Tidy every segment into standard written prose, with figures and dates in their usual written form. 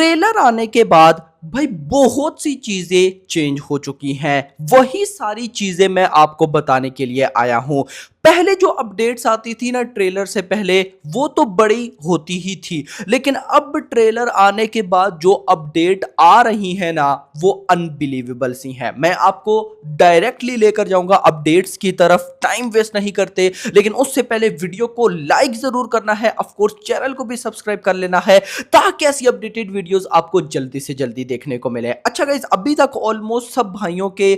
Trailer आने के बाद भाई बहुत सी चीजें चेंज हो चुकी हैं। वही सारी चीजें मैं आपको बताने के लिए आया हूं। पहले जो अपडेट्स आती थी ना ट्रेलर से पहले, वो तो बड़ी होती ही थी, लेकिन अब ट्रेलर आने के बाद जो अपडेट आ रही है ना, वो अनबिलीवेबल सी हैं। मैं आपको डायरेक्टली लेकर जाऊंगा अपडेट्स की तरफ, टाइम वेस्ट नहीं करते, लेकिन उससे पहले वीडियो को लाइक जरूर करना है, ऑफ कोर्स चैनल को भी सब्सक्राइब कर लेना है, ताकि ऐसी अपडेटेड वीडियोस आपको जल्दी से जल्दी देखने को मिले। अच्छा गाइस, अभी तक ऑलमोस्ट सब भाइयों के,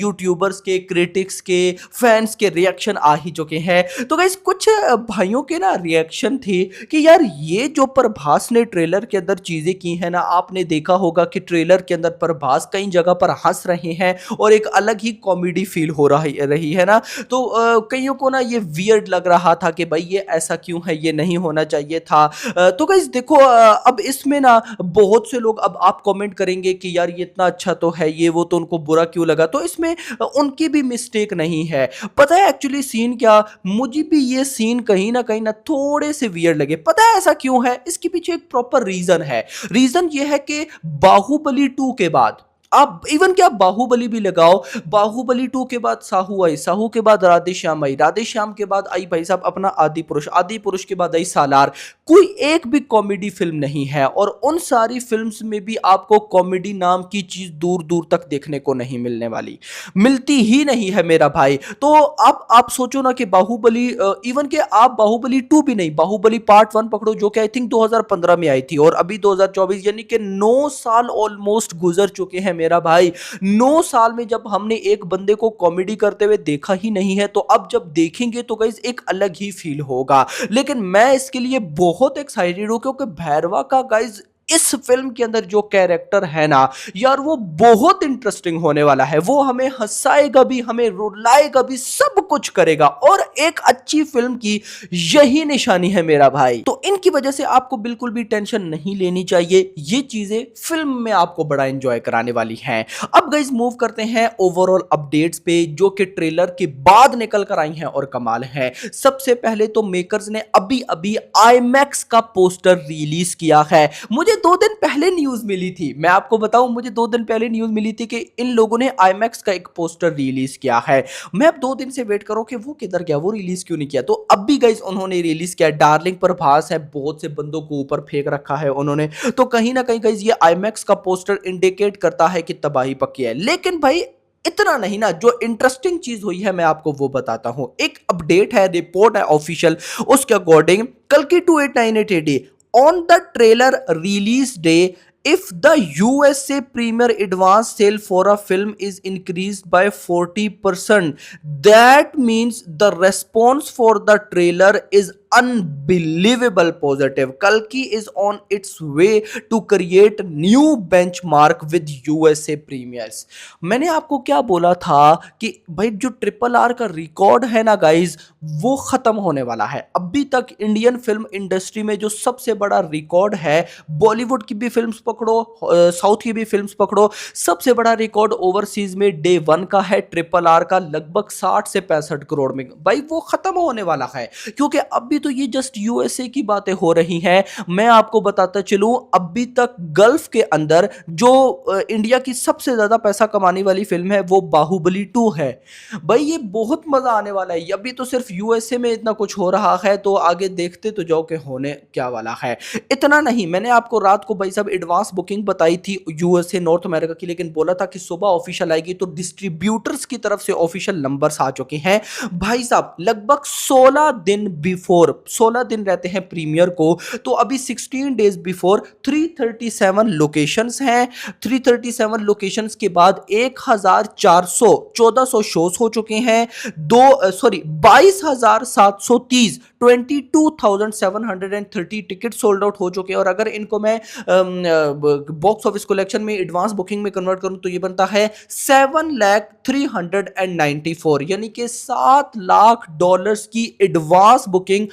यूट्यूबर्स के, क्रिटिक्स के, फैंस के रिएक्शन आ ही चुके हैं। तो गाइस कुछ भाइयों के ना रिएक्शन थे कि यार ये जो प्रभास ने ट्रेलर के अंदर चीजें की है ना, आपने देखा होगा कि ट्रेलर के अंदर प्रभास कई जगह पर हंस रहे हैं और एक अलग ही कॉमेडी फील हो रही है ना। तो कईयों को ना ये वियर्ड लग रहा था कि भाई ये ऐसा क्यों है, ये नहीं होना चाहिए था। तो गाइस देखो, अब इसमें ना बहुत से लोग, अब आप कमेंट करेंगे कि यार ये इतना अच्छा तो है ये वो, तो उनको बुरा क्यों लगा। तो इसमें उनकी भी मिस्टेक नहीं है। पता है एक्चुअली सीन क्या, मुझे भी ये सीन कहीं ना थोड़े से वियर्ड लगे। पता है ऐसा क्यों है, इसके पीछे एक प्रॉपर रीजन है। रीजन ये है कि बाहुबली 2 के बाद, आप इवन क्या बाहुबली भी लगाओ, बाहुबली 2 के बाद साहू आई, साहू के बाद राधे श्याम आई, राधे श्याम के बाद आई भाई साहब अपना आदि पुरुष, आदि पुरुष के बाद आई सालार। कोई एक भी कॉमेडी फिल्म नहीं है, और उन सारी फिल्म्स में भी आपको कॉमेडी नाम की चीज दूर दूर तक देखने को नहीं मिलने वाली, मिलती ही नहीं है मेरा भाई। तो अब आप सोचो ना कि बाहुबली, इवन के आप बाहुबली 2 भी नहीं, बाहुबली पार्ट 1 पकड़ो जो कि आई थिंक 2015 में आई थी, और अभी 2024, यानी कि 9 साल ऑलमोस्ट गुजर चुके हैं मेरा भाई। 9 साल में जब हमने एक बंदे को कॉमेडी करते हुए देखा ही नहीं है, तो अब जब देखेंगे तो गाइस एक अलग ही फील होगा। लेकिन मैं इसके लिए बहुत एक्साइटेड हूं, क्योंकि भैरवा का गाइस इस फिल्म के अंदर जो कैरेक्टर है ना यार, वो बहुत इंटरेस्टिंग होने वाला है। वो हमें हंसाएगा भी, हमें रुलाएगा भी, सब कुछ करेगा, और एक अच्छी फिल्म की यही निशानी है मेरा भाई। तो इनकी वजह से आपको बिल्कुल भी टेंशन नहीं लेनी चाहिए, ये चीजें फिल्म में आपको बड़ा एंजॉय कराने वाली हैं। अब गाइस मूव करते हैं ओवरऑल अपडेट्स पे, जो कि ट्रेलर के बाद निकल कर आई हैं और कमाल है। सबसे पहले तो मेकर्स ने अभी अभी आईमैक्स का पोस्टर रिलीज किया है। मुझे 2 दिन पहले न्यूज मिली थी, मैं आपको बताऊं, मुझे 2 दिन पहले न्यूज मिली थी कि इन लोगों ने आईमैक्स का एक पोस्टर रिलीज किया है। मैं अब 2 दिन से वेट करूं कि वो किधर गया, वो रिलीज क्यों नहीं किया। तो अब भी गाइस उन्होंने रिलीज किया। डार्लिंग प्रभास है, बहुत से बंदों को ऊपर फेंक रखा है उन्होंने। तो कहीं ना कहीं गाइस ये आईमैक्स का पोस्टर इंडिकेट करता है कि तबाही पक्की है। लेकिन भाई इतना नहीं ना, जो इंटरेस्टिंग चीज हुई है मैं आपको वो बताता हूं। एक अपडेट है, रिपोर्ट है ऑफिशियल, उसके अकॉर्डिंग कल की 2898 on the trailer release day, if the USA premier advance sale for a film is increased by 40%, that means the response for the trailer is unbelievable positive. Kalki is on its way to create new benchmark with USA premiers. मैंने आपको क्या बोला था कि भाई जो RRR का record है ना गाइज, वो खत्म होने वाला है। अभी तक इंडियन फिल्म इंडस्ट्री में जो सबसे बड़ा रिकॉर्ड है, बॉलीवुड की भी फिल्म्स पकड़ो, साउथ की भी फिल्म्स पकड़ो, सबसे बड़ा रिकॉर्ड ओवरसीज में डे 1 का है RRR का, लगभग 60 से 65 करोड़ में। भाई वो खत्म होने वाला है, क्योंकि अभी तो ये जस्ट यूएसए की बातें हो रही हैं। मैं आपको बताता चलूं, अभी तक गल्फ के अंदर जो इंडिया की सबसे ज्यादा पैसा कमाने वाली फिल्म है वो बाहुबली 2 है। भाई ये बहुत मजा आने वाला है। अभी तो सिर्फ यूएसए में इतना कुछ हो रहा है, तो आगे देखते तो जाओ कि होने क्या वाला है। इतना नहीं, मैंने आपको रात को भाई साहब एडवांस बुकिंग बताई थी यूएसए नॉर्थ अमेरिका की, लेकिन बोला था कि सुबह ऑफिशियल आएगी। तो डिस्ट्रीब्यूटर्स की तरफ से ऑफिशियल नंबर्स आ चुके हैं भाई साहब, लगभग 16 दिन बिफोर, 16 दिन रहते हैं प्रीमियर को, तो अभी 16 डेज बिफोर 337 लोकेशंस हैं। 337 लोकेशंस के बाद 1400 1400 शोज हो चुके हैं। 22,730 22,730 टिकट सोल्ड आउट हो चुके हैं। और अगर इनको मैं बॉक्स ऑफिस कलेक्शन में एडवांस बुकिंग में कन्वर्ट करूं तो ये बनता है 7,394, यानी कि $7 लाख की एडवांस बुकिंग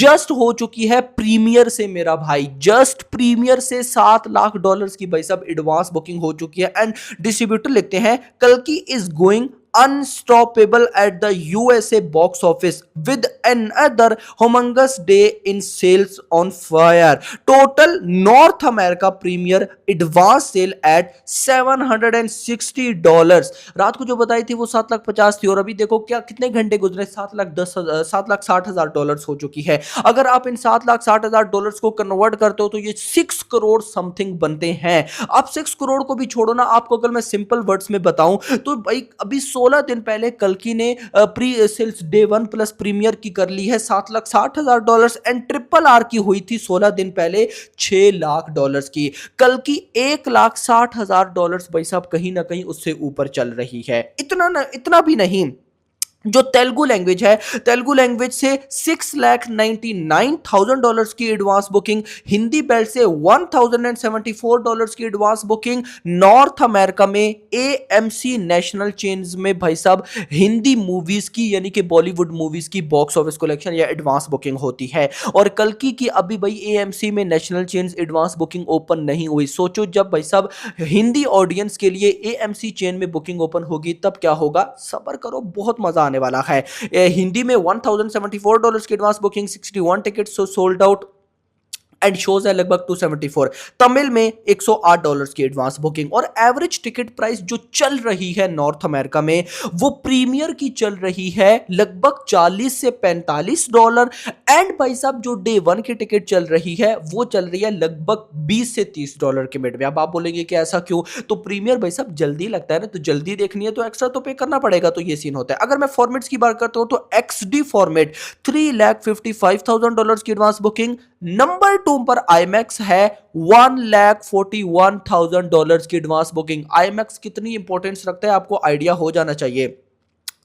जस्ट हो चुकी है प्रीमियर से मेरा भाई। जस्ट प्रीमियर से $7 लाख की भाई साहब एडवांस बुकिंग हो चुकी है। एंड डिस्ट्रीब्यूटर लिखते हैं कल की is going unstoppable at the USA box office with another humongous day in sales on fire. Total North America premiere advance sale at $760। रात को जो बताई थी वो 7,50,000 थी और अभी देखो क्या कितने घंटे गुजरे, 7,60,000 हो चुकी है। अगर आप इन $7,60,000 को कन्वर्ट करते हो तो ये 6 करोड़ समथिंग बनते हैं। अब 6 करोड़ को भी छोड़ो ना, आपको अगर मैं सिंपल वर्ड्स में बताऊं तो भाई अभी 16 दिन पहले कल्कि ने pre sales day 1 plus premiere की कर ली है $7,60,000 एंड ट्रिपल आर की हुई थी 16 दिन पहले $6,00,000 की। कल्कि $1,60,000 भाई साहब कहीं ना कहीं उससे ऊपर चल रही है। इतना भी नहीं, जो तेलुगु लैंग्वेज है, तेलुगु लैंग्वेज से $6,99,000 की एडवांस बुकिंग, हिंदी बेल्ट से $1,074 की एडवांस बुकिंग। नॉर्थ अमेरिका में AMC नेशनल चेन्स में भाई साहब हिंदी मूवीज की यानी कि बॉलीवुड मूवीज की बॉक्स ऑफिस कलेक्शन या एडवांस बुकिंग होती है। और कल्कि की अभी भाई AMC में national chains advance booking open नहीं हुई। सोचो जब भाई साहब हिंदी ऑडियंस के लिए AMC चेन में बुकिंग ओपन होगी तब क्या होगा, सब्र करो, बहुत मजा आने वाला है। हिंदी में $1,074 की advance booking, 61 tickets sold out and shows है लगभग 274। तमिल में $108 की एडवांस बुकिंग और एवरेज टिकट प्राइस जो चल रही है नॉर्थ अमेरिका में वो प्रीमियर की चल रही है लगभग $40 से $45 एंड भाई साहब जो डे 1 की टिकट चल रही है वो चल रही है लगभग $20 से $30 के मिड में। अब आप बोलेंगे कि ऐसा क्यों, तो प्रीमियर भाई साहब जल्दी लगता है ना, तो जल्दी देखनी है तो एक्स्ट्रा तो पे करना पड़ेगा, तो ये सीन होता है। अगर मैं फॉर्मेट्स की बात करता हूं तो XD फॉर्मेट $3,55,000 की एडवांस बुकिंग। नंबर 2 पर IMAX है $1,41,000 की एडवांस बुकिंग। IMAX कितनी इंपॉर्टेंस रखता है आपको आइडिया हो जाना चाहिए।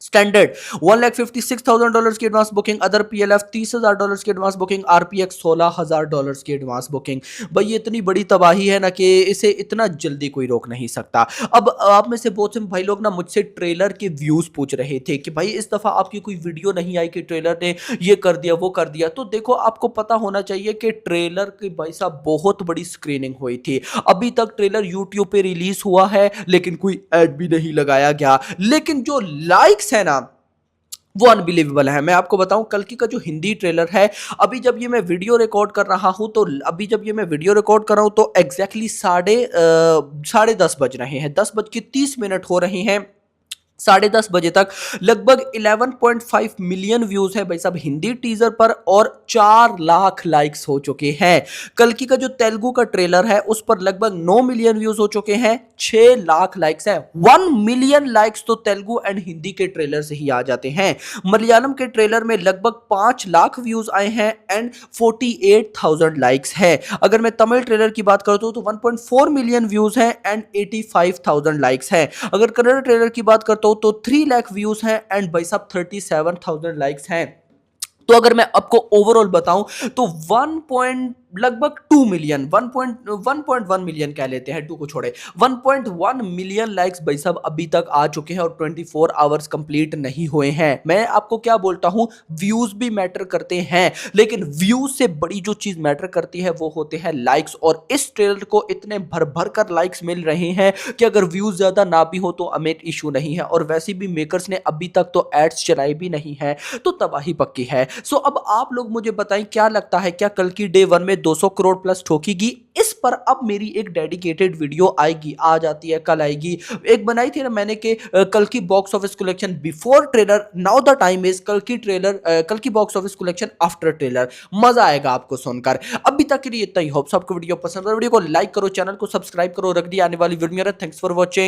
स्टैंडर्ड $1,56,000 की एडवांस बुकिंग, अदर PLF $30,000 की एडवांस बुकिंग, RPX $16,000 की एडवांस बुकिंग। भाई ये इतनी बड़ी तबाही है ना कि इसे इतना जल्दी कोई रोक नहीं सकता। अब आप में से बहुत से भाई लोग ना मुझसे ट्रेलर के व्यूज पूछ रहे थे कि भाई इस दफा आपकी कोई वीडियो नहीं आई कि ट्रेलर ने ये कर दिया वो कर दिया। तो देखो आपको पता होना चाहिए कि ट्रेलर की भाई साहब बहुत बड़ी स्क्रीनिंग हुई थी। अभी तक ट्रेलर यूट्यूब पे रिलीज हुआ है लेकिन कोई ऐड भी नहीं लगाया गया, लेकिन जो लाइक्स है ना वो अनबिलीवेबल है। मैं आपको बताऊं कल्कि का जो हिंदी ट्रेलर है, अभी जब ये मैं वीडियो रिकॉर्ड कर रहा हूं तो अभी जब ये मैं वीडियो रिकॉर्ड कर रहा हूं तो एग्जैक्टली साढ़े 10 बज रहे हैं, 10:30 हो रहे हैं। 10:30 बजे तक लगभग 11.5 मिलियन व्यूज है भाई साहब हिंदी टीजर पर और 4 लाख लाइक्स हो चुके हैं। कल्कि का जो तेलुगु का ट्रेलर है उस पर लगभग 9 मिलियन व्यूज हो चुके हैं, 6 लाख लाइक्स है। 1 मिलियन लाइक्स तो तेलुगु एंड हिंदी के ट्रेलर से ही आ जाते हैं। मलयालम के ट्रेलर में लगभग 5 लाख व्यूज आए हैं एंड 48,000 लाइक्स है। अगर मैं तमिल ट्रेलर की बात करता हूं तो 1.4 मिलियन व्यूज हैं एंड 85,000 लाइक्स है। अगर कन्नड़ ट्रेलर की बात करता हूं तो 3 लाख व्यूज हैं एंड भाई साहब 37,000 लाइक्स हैं। तो अगर मैं आपको ओवरऑल बताऊं तो लगभग 2 मिलियन 1.1 मिलियन कह लेते हैं, 2 को छोड़े 1.1 मिलियन लाइक्स भाई साहब अभी तक आ चुके हैं और 24 आवर्स कंप्लीट नहीं हुए हैं। मैं आपको क्या बोलता हूं, व्यूज भी मैटर करते हैं लेकिन व्यूज से बड़ी जो चीज मैटर करती है वो होते हैं लाइक्स। और इस ट्रेलर को इतने भर भर कर लाइक्स मिल रहे हैं कि अगर व्यूज ज्यादा ना भी हो तो हमें इशू नहीं है। और वैसे भी मेकर्स ने अभी तक तो एड्स चलाई भी नहीं है, तो तबाही पक्की है। सो अब आप लोग मुझे बताएं क्या लगता है, क्या कल्कि डे 1 में 200 करोड़ प्लस ठोकेगी? इस पर अब मेरी एक डेडिकेटेड वीडियो आएगी, आ जाती है कल आएगी। एक बनाई थी ना मैंने कि कल्कि box office collection before trailer, now the time is कल्कि box office collection after trailer. मजा आएगा आपको सुनकर। अभी तक के लिए इतना ही। होप्स आपको वीडियो पसंद है, वीडियो को लाइक करो, चैनल को सब्सक्राइब करो, रख दी आने वाली वीडियो। Thanks for watching.